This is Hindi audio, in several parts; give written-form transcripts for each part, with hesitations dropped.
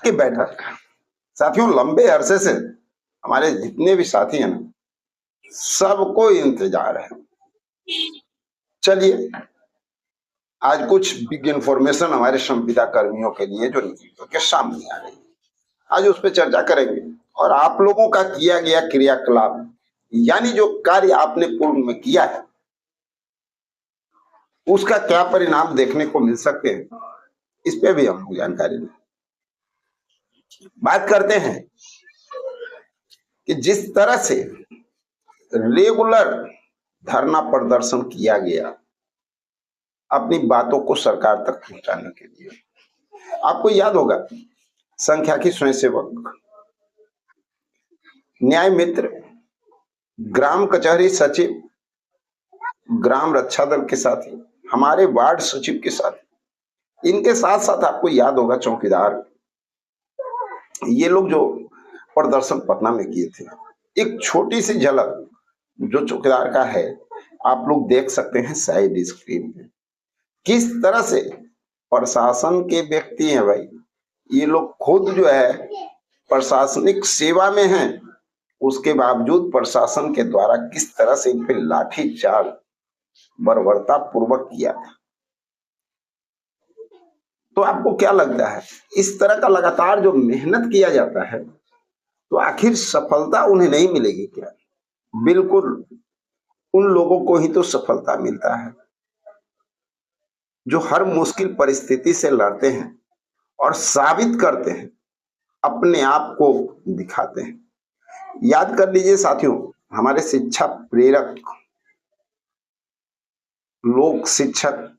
की बैठक। साथियों, लंबे अरसे से हमारे जितने भी साथी हैं ना, सबको इंतजार है। चलिए, आज कुछ बिग इंफॉर्मेशन हमारे संविदा कर्मियों के लिए जो निकल के सामने आ रही है, आज उस पर चर्चा करेंगे। और आप लोगों का किया गया क्रियाकलाप, यानी जो कार्य आपने पूर्व में किया है, उसका क्या परिणाम देखने को मिल सकते हैं, इस पे भी हम लोग जानकारी लें। बात करते हैं कि जिस तरह से रेगुलर धरना प्रदर्शन किया गया अपनी बातों को सरकार तक पहुंचाने के लिए, आपको याद होगा संख्या की स्वयंसेवक, न्याय मित्र, ग्राम कचहरी सचिव, ग्राम रक्षा दल के साथी, हमारे वार्ड सचिव के साथी, इनके साथ साथ आपको याद होगा चौकीदार, ये लोग जो प्रदर्शन पटना में किए थे। एक छोटी सी झलक जो चौकीदार का है, आप लोग देख सकते हैं साइड स्क्रीन में। किस तरह से प्रशासन के व्यक्ति हैं भाई, ये लोग खुद जो है प्रशासनिक सेवा में हैं, उसके बावजूद प्रशासन के द्वारा किस तरह से इन पे लाठीचार्ज बर्बरता पूर्वक किया था। तो आपको क्या लगता है, इस तरह का लगातार जो मेहनत किया जाता है, तो आखिर सफलता उन्हें नहीं मिलेगी क्या? बिल्कुल, उन लोगों को ही तो सफलता मिलता है जो हर मुश्किल परिस्थिति से लड़ते हैं और साबित करते हैं, अपने आप को दिखाते हैं। याद कर लीजिए साथियों, हमारे शिक्षा प्रेरक, लोक शिक्षक,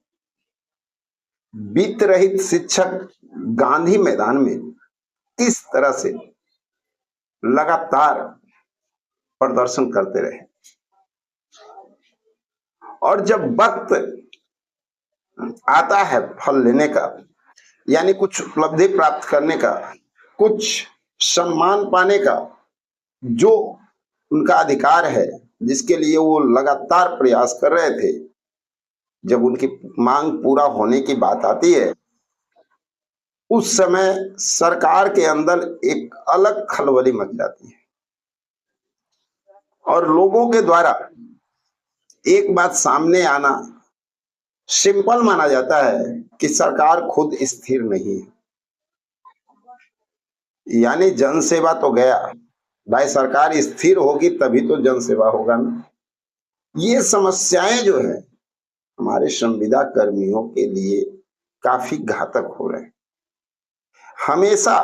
वित्त रहित शिक्षक गांधी मैदान में किस तरह से लगातार प्रदर्शन करते रहे, और जब वक्त आता है फल लेने का, यानी कुछ उपलब्धि प्राप्त करने का, कुछ सम्मान पाने का, जो उनका अधिकार है, जिसके लिए वो लगातार प्रयास कर रहे थे, जब उनकी मांग पूरा होने की बात आती है, उस समय सरकार के अंदर एक अलग खलबली मच जाती है और लोगों के द्वारा एक बात सामने आना सिंपल माना जाता है कि सरकार खुद स्थिर नहीं है। यानी जनसेवा तो गया भाई, सरकार स्थिर होगी तभी तो जनसेवा होगा ना। ये समस्याएं जो है हमारे संविदा कर्मियों के लिए काफी घातक हो रहे हैं। हमेशा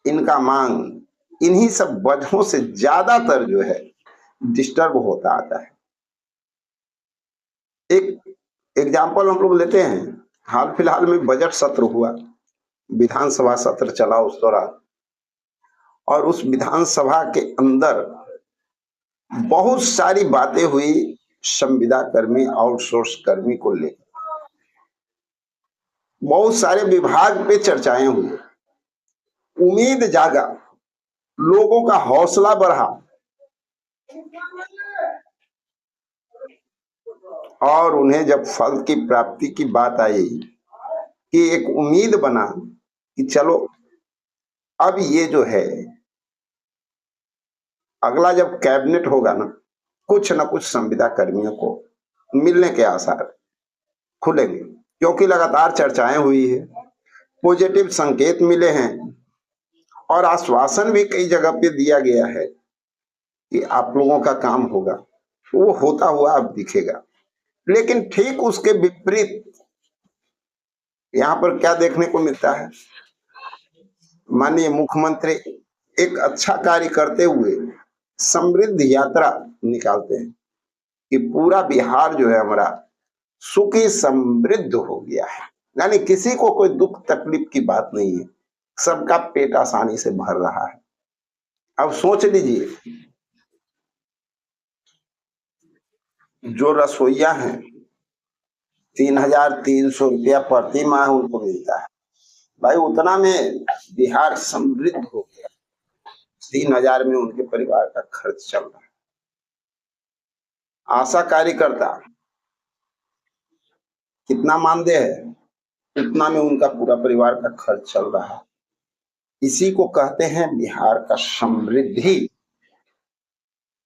इनका मांग इन्हीं सब वजहों से ज्यादातर जो है डिस्टर्ब होता आता है। एक एग्जाम्पल हम लोग लेते हैं, हाल फिलहाल में बजट सत्र हुआ, विधानसभा सत्र चला उस दौरान, और उस विधानसभा के अंदर बहुत सारी बातें हुई संविदा कर्मी, आउटसोर्स कर्मी को लेकर। बहुत सारे विभाग पे चर्चाएं हुई, उम्मीद जागा, लोगों का हौसला बढ़ा, और उन्हें जब फल की प्राप्ति की बात आई कि एक उम्मीद बना कि चलो अब ये जो है अगला जब कैबिनेट होगा ना कुछ संविदा कर्मियों को मिलने के आसार खुलेंगे, क्योंकि लगातार चर्चाएं हुई है, पॉजिटिव संकेत मिले हैं और आश्वासन भी कई जगह पे दिया गया है कि आप लोगों का काम होगा, वो होता हुआ अब दिखेगा। लेकिन ठीक उसके विपरीत यहाँ पर क्या देखने को मिलता है, माननीय मुख्यमंत्री एक अच्छा कार्य करते हुए समृद्ध यात्रा निकालते हैं कि पूरा बिहार जो है हमारा सुखी समृद्ध हो गया है, यानी किसी को कोई दुख तकलीफ की बात नहीं है, सबका पेट आसानी से भर रहा है। अब सोच लीजिए, जो रसोईया हैं 3,300 रुपया प्रति माह उनको मिलता है, भाई उतना में बिहार समृद्ध हो गया। 3,000 में उनके परिवार का खर्च चल रहा है। आशा कार्यकर्ता कितना मानदेय है, उतना में उनका पूरा परिवार का खर्च चल रहा है। इसी को कहते हैं बिहार का समृद्धि।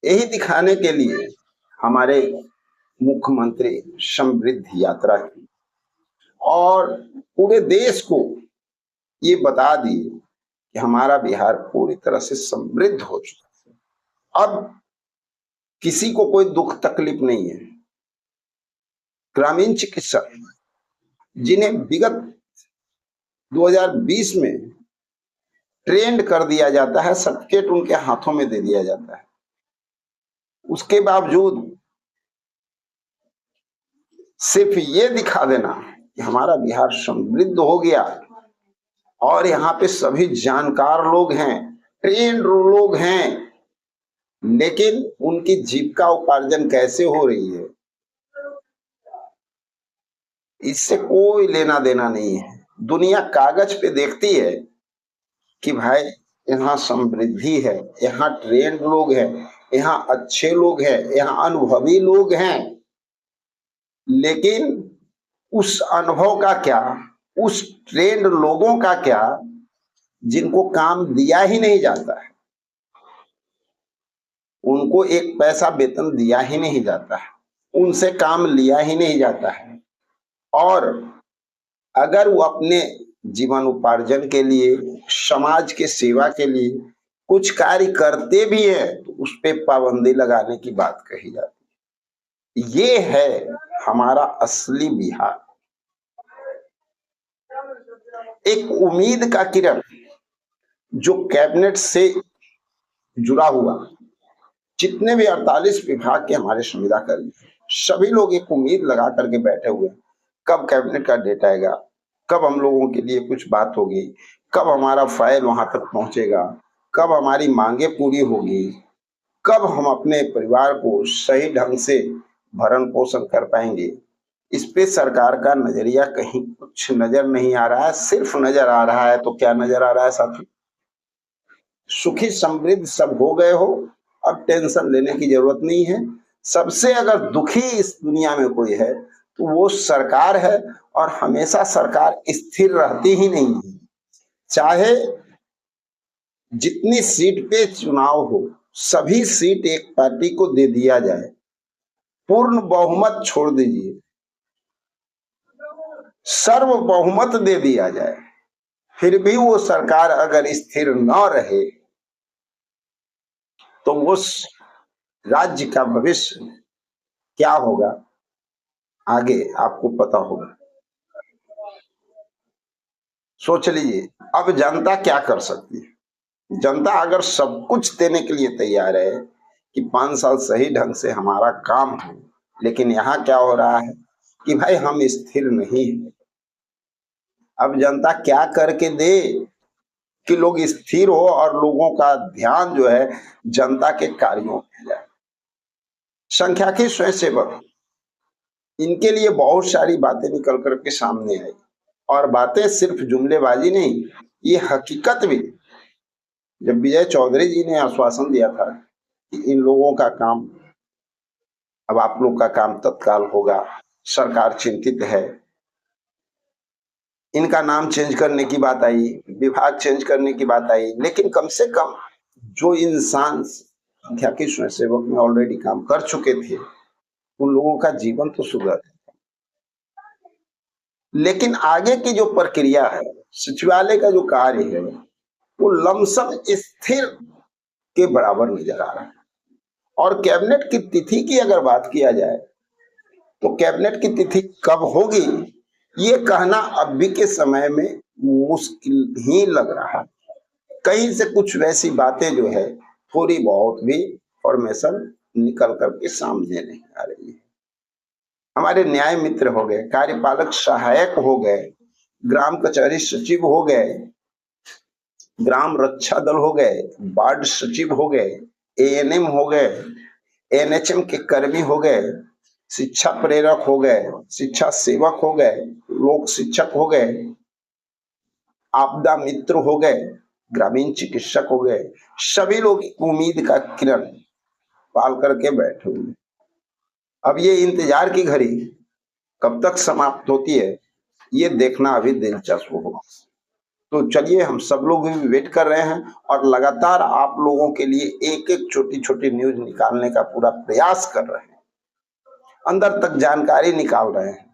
यही दिखाने के लिए हमारे मुख्यमंत्री समृद्धि यात्रा की और पूरे देश को ये बता दिए कि हमारा बिहार पूरी तरह से समृद्ध हो चुका है। अब किसी को कोई दुख तकलीफ नहीं है। ग्रामीण चिकित्सक जिन्हें विगत 2020 में ट्रेंड कर दिया जाता है, सर्टिफिकेट उनके हाथों में दे दिया जाता है, उसके बावजूद सिर्फ ये दिखा देना कि हमारा बिहार समृद्ध हो गया और यहाँ पे सभी जानकार लोग हैं, ट्रेंड लोग हैं, लेकिन उनकी जीविका उपार्जन कैसे हो रही है इससे कोई लेना देना नहीं है। दुनिया कागज पे देखती है कि भाई यहाँ समृद्धि है, यहाँ ट्रेंड लोग हैं, यहाँ अच्छे लोग हैं, यहाँ अनुभवी लोग हैं, लेकिन उस अनुभव का क्या, उस ट्रेंड लोगों का क्या जिनको काम दिया ही नहीं जाता है, उनको एक पैसा वेतन दिया ही नहीं जाता है, उनसे काम लिया ही नहीं जाता है, और अगर वो अपने जीवन उपार्जन के लिए, समाज के सेवा के लिए कुछ कार्य करते भी हैं तो उस पर पाबंदी लगाने की बात कही जाती है। ये है हमारा असली बिहार। एक उम्मीद का किरण जो कैबिनेट से जुड़ा हुआ, जितने भी 48 विभाग के हमारे संविदा कर्मी, सभी लोग एक उम्मीद लगा करके बैठे हुए हैं, कब कैबिनेट का डेट आएगा, कब हम लोगों के लिए कुछ बात होगी, कब हमारा फाइल वहां तक पहुंचेगा, कब हमारी मांगे पूरी होगी, कब हम अपने परिवार को सही ढंग से भरण पोषण कर पाएंगे। इस पे सरकार का नजरिया कहीं कुछ नजर नहीं आ रहा है। सिर्फ नजर आ रहा है तो क्या नजर आ रहा है साथी? सुखी समृद्ध सब हो गए हो, अब टेंशन लेने की जरूरत नहीं है। सबसे अगर दुखी इस दुनिया में कोई है तो वो सरकार है, और हमेशा सरकार स्थिर रहती ही नहीं है। चाहे जितनी सीट पे चुनाव हो, सभी सीट एक पार्टी को दे दिया जाए, पूर्ण बहुमत छोड़ दीजिए, सर्व बहुमत दे दिया जाए, फिर भी वो सरकार अगर स्थिर न रहे तो उस राज्य का भविष्य क्या होगा आगे आपको पता होगा। सोच लीजिए, अब जनता क्या कर सकती है? जनता अगर सब कुछ देने के लिए तैयार है कि 5 साल सही ढंग से हमारा काम हो, लेकिन यहाँ क्या हो रहा है कि भाई हम स्थिर नहीं है। अब जनता क्या करके दे कि लोग स्थिर हो और लोगों का ध्यान जो है जनता के कार्यों में जाए। संख्याकी स्वयंसेवक, इनके लिए बहुत सारी बातें निकल करके सामने आई, और बातें सिर्फ जुमलेबाजी नहीं, ये हकीकत भी। जब विजय चौधरी जी ने आश्वासन दिया था कि इन लोगों का काम, अब आप लोग का काम तत्काल होगा, सरकार चिंतित है, इनका नाम चेंज करने की बात आई, विभाग चेंज करने की बात आई, लेकिन कम से कम जो इंसान संख्याकी स्वयंसेवक में ऑलरेडी काम कर चुके थे उन लोगों का जीवन तो सुधर। लेकिन आगे की जो प्रक्रिया है, सचिवालय का जो कार्य है, वो लमसम स्थिर के बराबर नजर आ रहा है। और कैबिनेट की तिथि की अगर बात किया जाए तो कैबिनेट की तिथि कब होगी ये कहना अभी के समय में मुश्किल ही लग रहा है। कहीं से कुछ वैसी बातें जो है थोड़ी बहुत भी फॉर्मेशन निकल करके सामने नहीं आ रही है। हमारे न्याय मित्र हो गए, कार्यपालक सहायक हो गए, ग्राम कचहरी सचिव हो गए, ग्राम रक्षा दल हो गए, वार्ड सचिव हो गए, एएनएम हो गए, एनएचएम के कर्मी हो गए, शिक्षा प्रेरक हो गए, शिक्षा सेवक हो गए, लोक शिक्षक हो गए, आपदा मित्र हो गए, ग्रामीण चिकित्सक हो गए। सभी लोग उम्मीद का किरण पाल करके बैठे हुए। अब ये इंतजार की घड़ी कब तक समाप्त होती है ये देखना अभी दिलचस्प होगा। तो चलिए हम सब लोग भी वेट कर रहे हैं और लगातार आप लोगों के लिए एक एक छोटी छोटी न्यूज निकालने का पूरा प्रयास कर रहे हैं, अंदर तक जानकारी निकाल रहे हैं।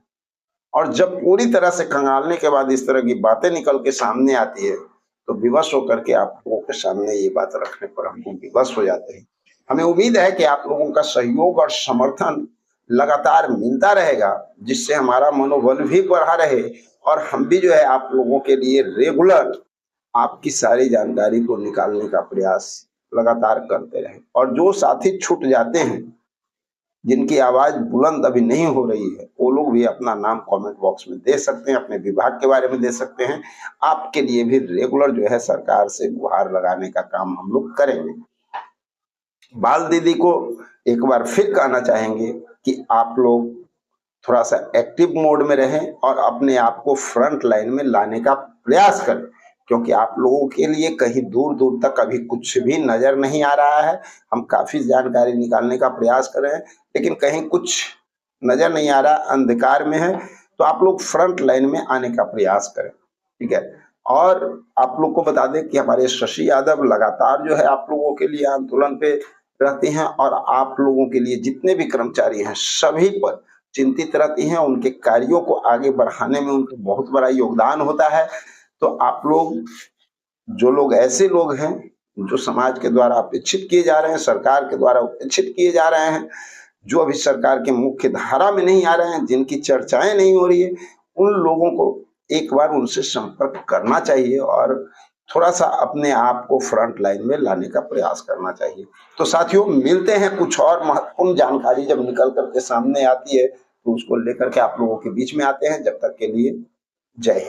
और जब पूरी तरह से खंगालने के बाद इस तरह की बातें निकल के सामने आती है तो विवश होकर के आप लोगों के सामने ये बात रखने पर हम लोग विवश हो जाते हैं। हमें उम्मीद है कि आप लोगों का सहयोग और समर्थन लगातार मिलता रहेगा, जिससे हमारा मनोबल भी बढ़ा रहे और हम भी जो है आप लोगों के लिए रेगुलर आपकी सारी जानकारी को निकालने का प्रयास लगातार करते रहे। और जो साथी छूट जाते हैं, जिनकी आवाज बुलंद अभी नहीं हो रही है, वो लोग भी अपना नाम कमेंट बॉक्स में दे सकते हैं, अपने विभाग के बारे में दे सकते हैं। आपके लिए भी रेगुलर जो है सरकार से गुहार लगाने का काम हम लोग करेंगे। बाल दीदी को एक बार फिर कहना चाहेंगे कि आप लोग थोड़ा सा एक्टिव मोड में रहें और अपने आप को फ्रंट लाइन में लाने का प्रयास करें, क्योंकि आप लोगों के लिए कहीं दूर दूर तक अभी कुछ भी नजर नहीं आ रहा है। हम काफी जानकारी निकालने का प्रयास कर रहे हैं, लेकिन कहीं कुछ नजर नहीं आ रहा, अंधकार में है। तो आप लोग फ्रंट लाइन में आने का प्रयास करें, ठीक है। और आप लोग को बता दें कि हमारे शशि यादव लगातार जो है आप लोगों के लिए आंदोलन पे रहती हैं और आप लोगों के लिए जितने भी कर्मचारी हैं सभी पर चिंतित रहती हैं। उनके कार्यों को आगे बढ़ाने में उनका बहुत बड़ा योगदान होता है। तो आप लोग, जो लोग ऐसे लोग हैं जो समाज के द्वारा अपेक्षित किए जा रहे हैं, सरकार के द्वारा उपेक्षित किए जा रहे हैं, जो अभी सरकार के मुख्य धारा में नहीं आ रहे हैं, जिनकी चर्चाएं नहीं हो रही है, उन लोगों को एक बार उनसे संपर्क करना चाहिए और थोड़ा सा अपने आप को फ्रंट लाइन में लाने का प्रयास करना चाहिए। तो साथियों, मिलते हैं, कुछ और महत्वपूर्ण जानकारी जब निकल करके सामने आती है तो उसको लेकर के आप लोगों के बीच में आते हैं। जब तक के लिए जय हिंद।